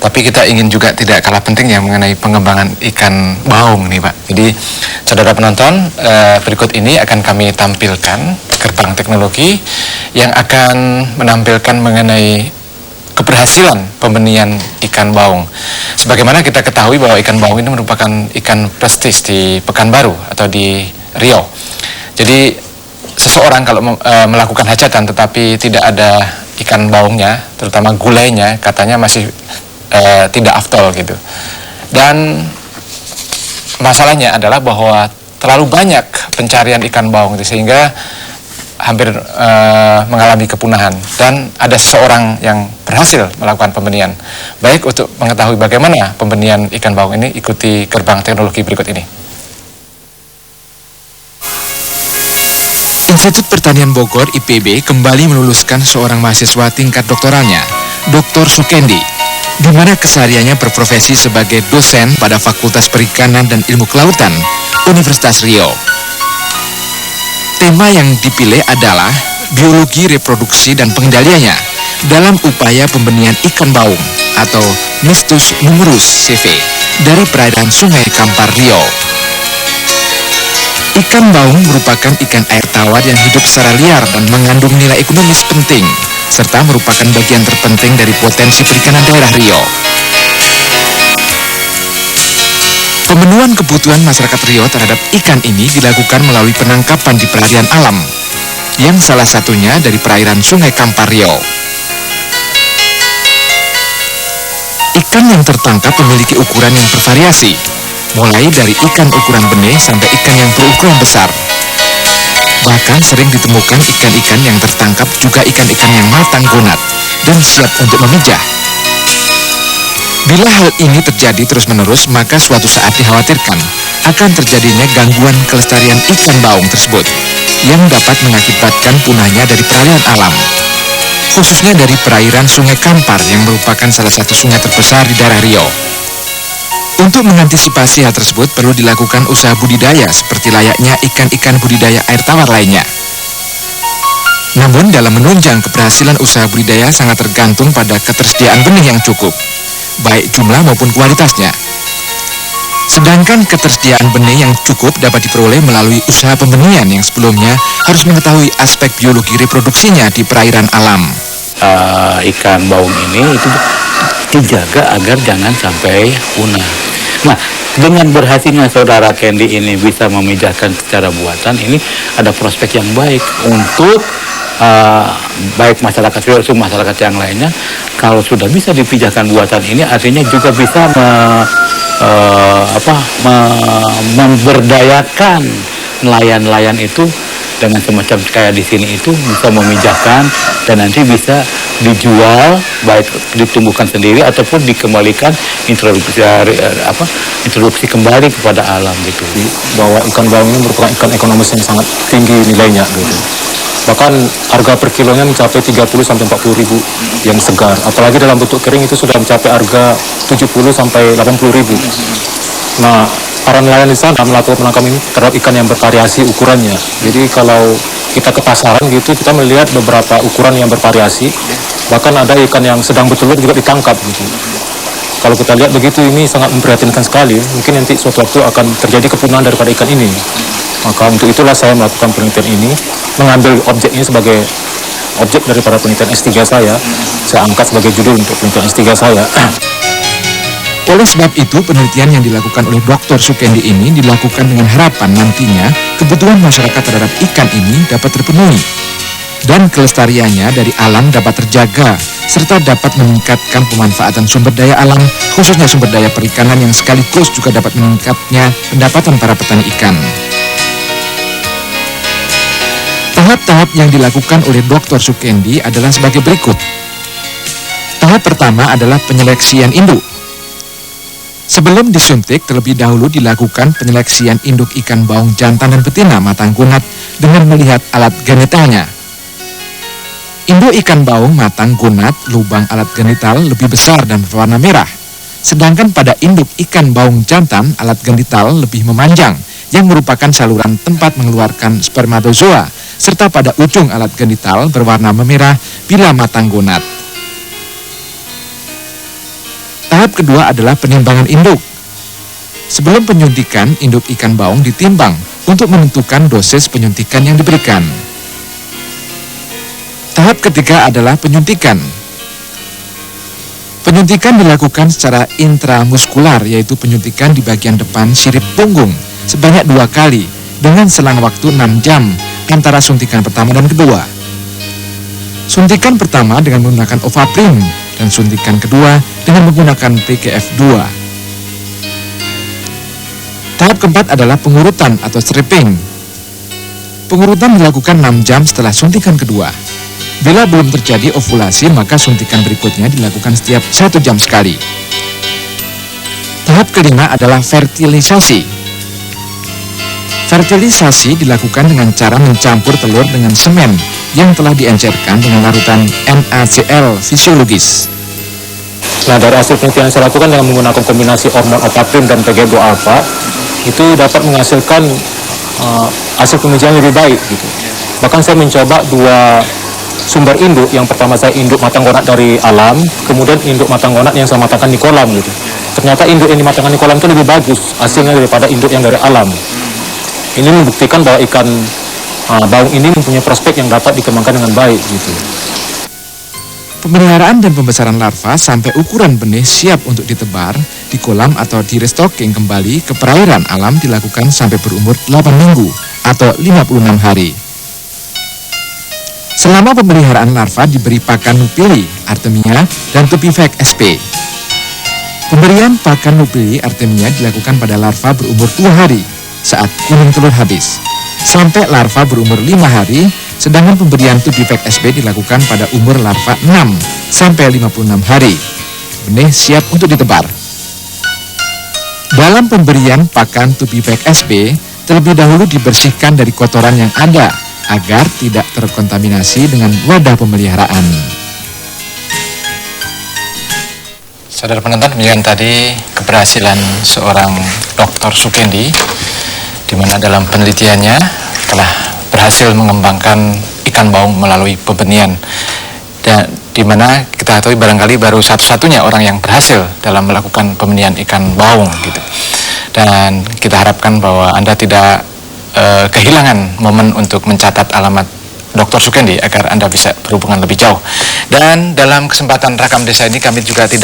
Tapi kita ingin juga tidak kalah penting ya mengenai pengembangan ikan baung nih Pak. Jadi saudara penonton, berikut ini akan kami tampilkan gerbang teknologi yang akan menampilkan mengenai keberhasilan pembenihan ikan baung. Sebagaimana kita ketahui bahwa ikan baung ini merupakan ikan prestis di Pekanbaru atau di Riau. Jadi seseorang kalau melakukan hajatan tetapi tidak ada ikan baungnya, terutama gulainya, katanya masih tidak afdol gitu. Dan masalahnya adalah bahwa terlalu banyak pencarian ikan baung itu, sehingga hampir mengalami kepunahan. Dan ada seseorang yang berhasil melakukan pembenihan. Baik, untuk mengetahui bagaimana pembenihan ikan baung ini, ikuti gerbang teknologi berikut ini. Institut Pertanian Bogor IPB kembali meluluskan seorang mahasiswa tingkat doktoralnya, Dr. Sukendi, di mana kesehariannya berprofesi sebagai dosen pada Fakultas Perikanan dan Ilmu Kelautan, Universitas Riau. Tema yang dipilih adalah biologi reproduksi dan pengendaliannya dalam upaya pembenihan ikan baung atau Mistus numerus CV dari perairan Sungai Kampar Riau. Ikan baung merupakan ikan air tawar yang hidup secara liar dan mengandung nilai ekonomis penting, serta merupakan bagian terpenting dari potensi perikanan daerah Riau. Pemenuhan kebutuhan masyarakat Riau terhadap ikan ini dilakukan melalui penangkapan di perairan alam, yang salah satunya dari perairan Sungai Kampar Riau. Ikan yang tertangkap memiliki ukuran yang bervariasi, mulai dari ikan ukuran benih sampai ikan yang berukuran besar. Bahkan sering ditemukan ikan-ikan yang tertangkap juga ikan-ikan yang matang gonat dan siap untuk memijah. Bila hal ini terjadi terus-menerus, maka suatu saat dikhawatirkan akan terjadinya gangguan kelestarian ikan baung tersebut yang dapat mengakibatkan punahnya dari peralihan alam, khususnya dari perairan Sungai Kampar yang merupakan salah satu sungai terbesar di daerah Riau. Untuk mengantisipasi hal tersebut perlu dilakukan usaha budidaya seperti layaknya ikan-ikan budidaya air tawar lainnya. Namun dalam menunjang keberhasilan usaha budidaya sangat tergantung pada ketersediaan benih yang cukup, baik jumlah maupun kualitasnya. Sedangkan ketersediaan benih yang cukup dapat diperoleh melalui usaha pembenihan yang sebelumnya harus mengetahui aspek biologi reproduksinya di perairan alam. Ikan baung ini itu dijaga agar jangan sampai punah. Nah, dengan berhasilnya saudara Kendi ini bisa memijahkan secara buatan, ini ada prospek yang baik untuk baik masyarakat Riau maupun masyarakat yang lainnya. Kalau sudah bisa dipijahkan buatan ini, artinya juga bisa memberdayakan nelayan-nelayan itu dengan semacam kayak di sini itu bisa memijahkan dan nanti bisa dijual, baik ditumbuhkan sendiri ataupun dikembalikan introduksi kembali kepada alam gitu. Bahwa ikan baung ini merupakan ikan ekonomis yang sangat tinggi nilainya gitu. Bahkan harga per kilonya mencapai 30 sampai 40 ribu yang segar. Apalagi dalam bentuk kering itu sudah mencapai harga 70 sampai 80 ribu. Nah, para nelayan di sana melakukan penangkapan ini terhadap ikan yang bervariasi ukurannya. Jadi kalau kita ke pasaran gitu, kita melihat beberapa ukuran yang bervariasi. Bahkan ada ikan yang sedang bertelur juga ditangkap gitu. Kalau kita lihat begitu, ini sangat memprihatinkan sekali. Mungkin nanti suatu waktu akan terjadi kepunahan daripada ikan ini. Maka untuk itulah saya melakukan penelitian ini, mengambil objek ini sebagai objek daripada penelitian S3 saya. Saya angkat sebagai judul untuk penelitian S3 saya. Oleh sebab itu, penelitian yang dilakukan oleh Dr. Sukendi ini dilakukan dengan harapan nantinya kebutuhan masyarakat terhadap ikan ini dapat terpenuhi dan kelestariannya dari alam dapat terjaga, serta dapat meningkatkan pemanfaatan sumber daya alam, khususnya sumber daya perikanan yang sekaligus juga dapat meningkatnya pendapatan para petani ikan. Tahap-tahap yang dilakukan oleh Dr. Sukendi adalah sebagai berikut. Tahap pertama adalah penyeleksian induk. Sebelum disuntik, terlebih dahulu dilakukan penyeleksian induk ikan baung jantan dan betina matang gonat dengan melihat alat genitalnya. Induk ikan baung matang gonat, lubang alat genital lebih besar dan berwarna merah. Sedangkan pada induk ikan baung jantan, alat genital lebih memanjang, yang merupakan saluran tempat mengeluarkan spermatozoa, serta pada ujung alat genital berwarna memerah bila matang gonat. Tahap kedua adalah penimbangan induk. Sebelum penyuntikan, induk ikan baung ditimbang untuk menentukan dosis penyuntikan yang diberikan. Tahap ketiga adalah penyuntikan. Penyuntikan dilakukan secara intramuskular, yaitu penyuntikan di bagian depan sirip punggung sebanyak 2 kali dengan selang waktu 6 jam antara suntikan pertama dan kedua. Suntikan pertama dengan menggunakan Ovaprin dan suntikan kedua dengan menggunakan PGF2. Tahap keempat adalah pengurutan atau stripping. Pengurutan dilakukan 6 jam setelah suntikan kedua. Bila belum terjadi ovulasi, maka suntikan berikutnya dilakukan setiap 1 jam sekali. Tahap kelima adalah fertilisasi. Fertilisasi dilakukan dengan cara mencampur telur dengan semen yang telah diencerkan dengan larutan NaCl fisiologis. Nah, dari hasil penelitian yang saya lakukan dengan menggunakan kombinasi hormon Ovaprin dan PGF2 alpha, itu dapat menghasilkan hasil pemijahan lebih baik gitu. Bahkan saya mencoba 2 sumber induk. Yang pertama saya induk matang gonat dari alam, kemudian induk matang gonat yang saya matangkan di kolam gitu. Ternyata induk yang dimatangkan di kolam itu lebih bagus hasilnya daripada induk yang dari alam. Ini membuktikan bahwa ikan baung ini mempunyai prospek yang dapat dikembangkan dengan baik gitu. Pemeliharaan dan pembesaran larva sampai ukuran benih siap untuk ditebar di kolam atau di restocking kembali ke perairan alam dilakukan sampai berumur 8 minggu atau 56 hari. Selama pemeliharaan larva diberi pakan nupili, artemia, dan tupivec SP. Pemberian pakan nupili artemia dilakukan pada larva berumur 2 hari saat kuning telur habis, sampai larva berumur 5 hari, sedangkan pemberian tupivec SP dilakukan pada umur larva 6 sampai 56 hari. Benih siap untuk ditebar. Dalam pemberian pakan tupivec SP, terlebih dahulu dibersihkan dari kotoran yang ada, agar tidak terkontaminasi dengan wadah pemeliharaan. Saudara penonton, demikian tadi keberhasilan seorang Dr. Sukendi, di mana dalam penelitiannya telah berhasil mengembangkan ikan baung melalui pembenihan, dan di mana kita ketahui barangkali baru satu-satunya orang yang berhasil dalam melakukan pembenihan ikan baung gitu. Dan kita harapkan bahwa Anda tidak kehilangan momen untuk mencatat alamat Dr. Sukendi agar Anda bisa berhubungan lebih jauh. Dan dalam kesempatan Rakam Desa ini kami juga tidak